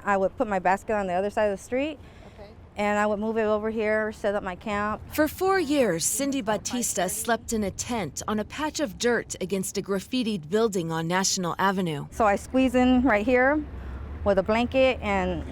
I would put my basket on the other side of the street, and I would move it over here, set up my camp. For 4 years, Cindy Batista slept in a tent on a patch of dirt against a graffitied building on National Avenue. So I squeeze in right here with a blanket, and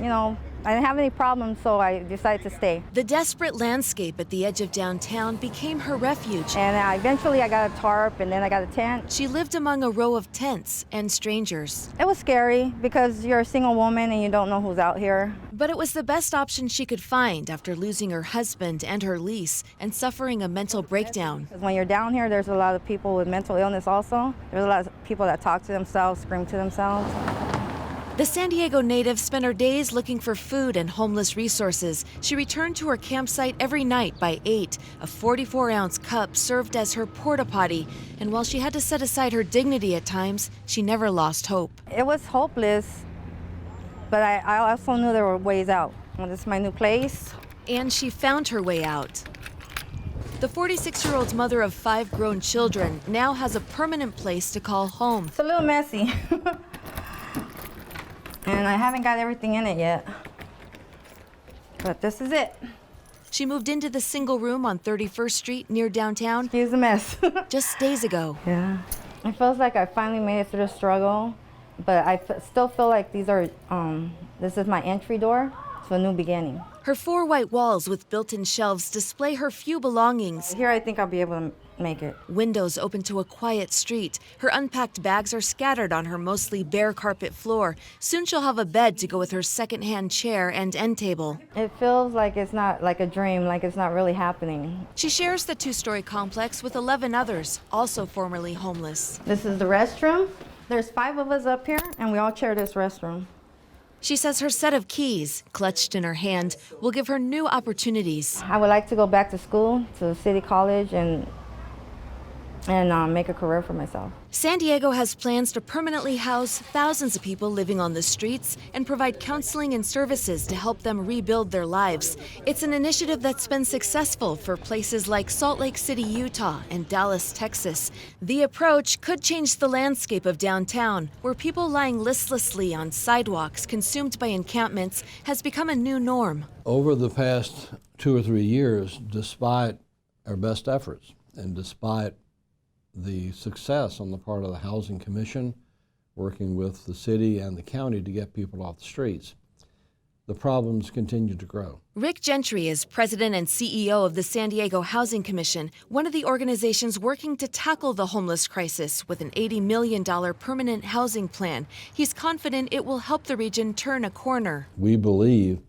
I didn't have any problems, so I decided to stay. The desperate landscape at the edge of downtown became her refuge. And eventually I got a tarp, and then I got a tent. She lived among a row of tents and strangers. It was scary because you're a single woman and you don't know who's out here. But it was the best option she could find after losing her husband and her lease and suffering a mental breakdown. When you're down here, there's a lot of people with mental illness also. There's a lot of people that talk to themselves, scream to themselves. The San Diego native spent her days looking for food and homeless resources. She returned to her campsite every night by 8. A 44-ounce cup served as her porta potty. And while she had to set aside her dignity at times, she never lost hope. It was hopeless, but I also knew there were ways out. Well, this is my new place. And she found her way out. The 46-year-old mother of 5 grown children now has a permanent place to call home. It's a little messy. And I haven't got everything in it yet. But this is it. She moved into the single room on 31st Street near downtown. Excuse the mess. Just days ago. Yeah. It feels like I finally made it through the struggle, but I still feel like this is my entry door to a new beginning. Her 4 white walls with built-in shelves display her few belongings. Here I think I'll be able to make it. Windows open to a quiet street. Her unpacked bags are scattered on her mostly bare carpet floor. Soon she'll have a bed to go with her second-hand chair and end table. It feels like it's not like a dream, like it's not really happening. She shares the 2-story complex with 11 others, also formerly homeless. This is the restroom. There's 5 of us up here, and we all share this restroom. She says her set of keys, clutched in her hand, will give her new opportunities. I would like to go back to school, to City College, and make a career for myself. San Diego has plans to permanently house thousands of people living on the streets and provide counseling and services to help them rebuild their lives. It's an initiative that's been successful for places like Salt Lake City, Utah, and Dallas, Texas. The approach could change the landscape of downtown, where people lying listlessly on sidewalks consumed by encampments has become a new norm. Over the past 2 or 3 years, despite our best efforts and despite the success on the part of the Housing Commission, working with the city and the county to get people off the streets, the problems continue to grow. Rick Gentry is president and CEO of the San Diego Housing Commission, one of the organizations working to tackle the homeless crisis with an $80 million permanent housing plan. He's confident it will help the region turn a corner. We believe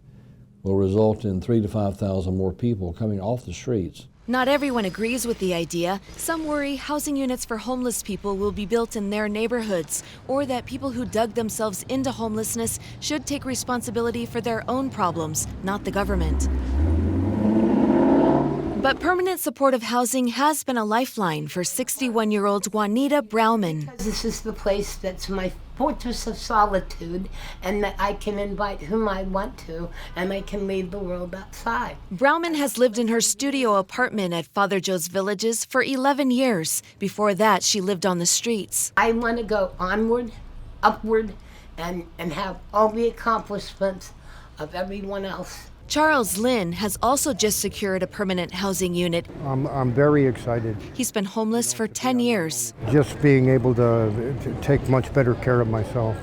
will result in 3,000 to 5,000 more people coming off the streets. Not everyone agrees with the idea. Some worry housing units for homeless people will be built in their neighborhoods, or that people who dug themselves into homelessness should take responsibility for their own problems, not the government. But permanent supportive housing has been a lifeline for 61-year-old Juanita Brauman. This is the place that's my fortress of solitude, and that I can invite whom I want to, and I can leave the world outside. Brauman has lived in her studio apartment at Father Joe's Villages for 11 years. Before that, she lived on the streets. I want to go onward, upward, and have all the accomplishments of everyone else. Charles Lynn has also just secured a permanent housing unit. I'm very excited. He's been homeless for 10 years. Just being able to take much better care of myself.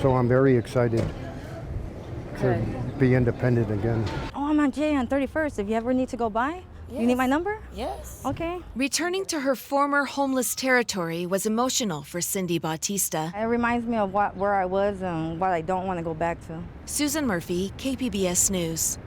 So I'm very excited to be independent again. Oh, I'm on J on 31st. If you ever need to go by, you need my number? Yes. Okay. Returning to her former homeless territory was emotional for Cindy Batista. It reminds me of where I was and what I don't want to go back to. Susan Murphy, KPBS News.